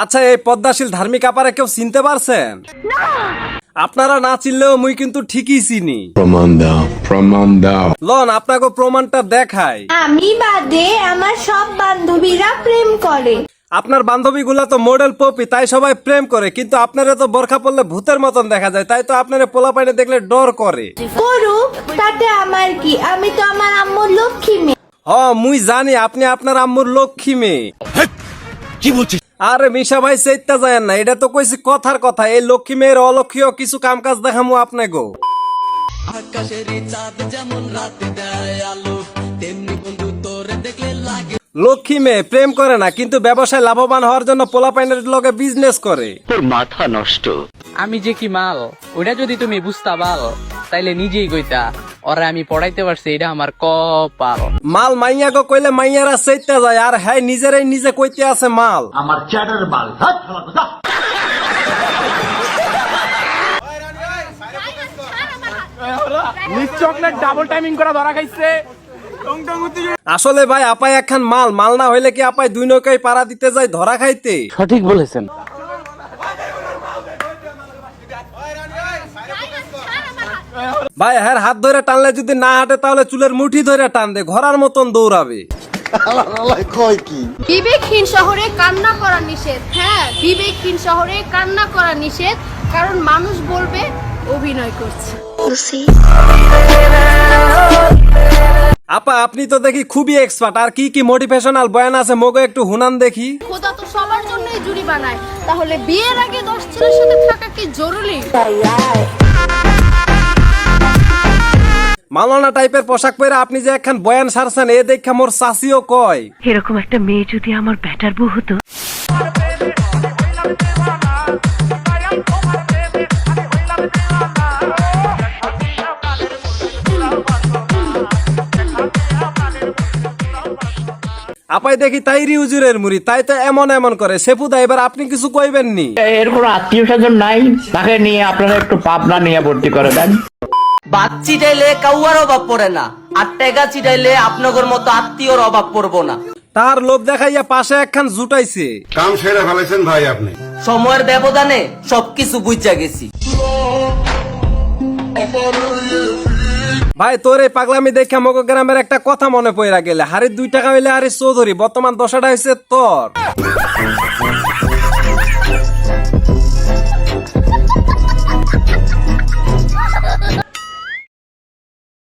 আচ্ছা, এই পদ্মাশীল ধার্মিক আপারে কেউ চিনতে পারছেন? আপনারা না চিনলেও মুই কিন্তু ঠিকই চিনি। প্রমাণ দাও। লন আপনাকে প্রমাণটা দেখাই। আমি বাদে আমার সব বান্ধবীরা প্রেম করে। আপনার বান্ধবীগুলা তো মডেল পপি, তাই সবাই প্রেম করে, কিন্তু আপনারা তো বোরখা পরলে ভূতের মতন দেখা যায়, তাই তো আপনারা পোলা পাইনে দেখলে ডর করে। করুক, তাতে আমার কি? আমি তো আমার আম্মুর লক্ষ্মী মেয়ে। মুই জানি আপনি আপনার আম্মুর লক্ষ্মী মেয়ে। কি বলছিস? আরে মিশা ভাই, চেইতা যায় না, এটা তো কইছি কথার কথা। এই লক্ষ্মী মেয়ের অলক্ষীয় কিছু কাম কাজ দেখামু আপনি গো। লক্ষ্মী মেয়ে প্রেম করে না, কিন্তু ব্যবসায় লাভবান হওয়ার জন্য পোলা পাইনের লগে বিজনেস করে। তোর মাথা নষ্ট। আমি যে কি মাল ওইটা যদি তুমি বুঝতা পাল তাইলে নিজেই কইতা ওরা আমি পড়াইতে পারছি, এটা আমার কপাল। মাল মাইয়া গো কইলে মাইয়ারা চেইতা যায়, আর হ্যাঁ নিজেরাই নিজে কইতে আছে মাল। আমার চ্যাটার বাল। চকলেট ডাবল টাইমিং করা ধরা খাইছে। আসলে ভাই আপাই একখান মাল, মাল না হইলে কি আপাই দুই নৌকায় পাড়া দিতে যায় ধরা খাইতে? সঠিক বলেছেন। ভাই হ্যাঁ, হাত ধরে টানলে যদি না হাঁটে তাহলে চুলের মুঠি ধরে টান দে, ঘোড়ার মতন দৌড়াবে। বিবেকহীন শহরে কান্না করা নিষেধ। হ্যাঁ, বিবেকহীন শহরে কান্না করা নিষেধ, কারণ মানুষ বলবে অভিনয় করছে। আপা আপনি তো দেখি খুবই এক্সপার্ট, আর কি কি মোটিভেশনাল বয়ান আছে মগো একটু হুনান দেখি। খোদা তো সবার জন্যই জুড়ি বানায়, তাহলে বিয়ের আগে 10 ছেলের সাথে থাকা কি জরুরি? মাওলানা টাইপের পোশাক পরে আপনি যে একখান বয়ান সারছেন, এ দেখা মোর চাষিও কয় এরকম একটা মেয়ে যদি আমার ব্যাটার বউ হতো। আপাই দেখি তাইরি হুজুরের মুড়ি, তাই তো এমন এমন করে। সেপুদা এবার আপনি কিছু কইবেন নি? এর কোনো আত্মীয় স্বজন নাই, তাকে নিয়ে আপনারা একটু পাবনা নিয়ে ভর্তি করে দেন। বাদ চিটাইলে কাউয়ার অভাব পড়ে না, আর টেকা চিটাইলে আপনাদের মতো আত্মীয়র অভাব পড়বো না। তার লোভ দেখাইয়া পাশে একখান জুটাইছে। কাম সেরে ফেলেছেন ভাই আপনি। সময়ের ব্যবধানে সবকিছু বুঝা গেছি। ভাই তোর এই পাগলামি দেখে মগো গ্রামের একটা কথা মনে পড়া গেলে, হাড়ির 2 টাকা হইলে হাড়ির চৌধুরী, বর্তমান 10 টাকা হয়েছে তোর।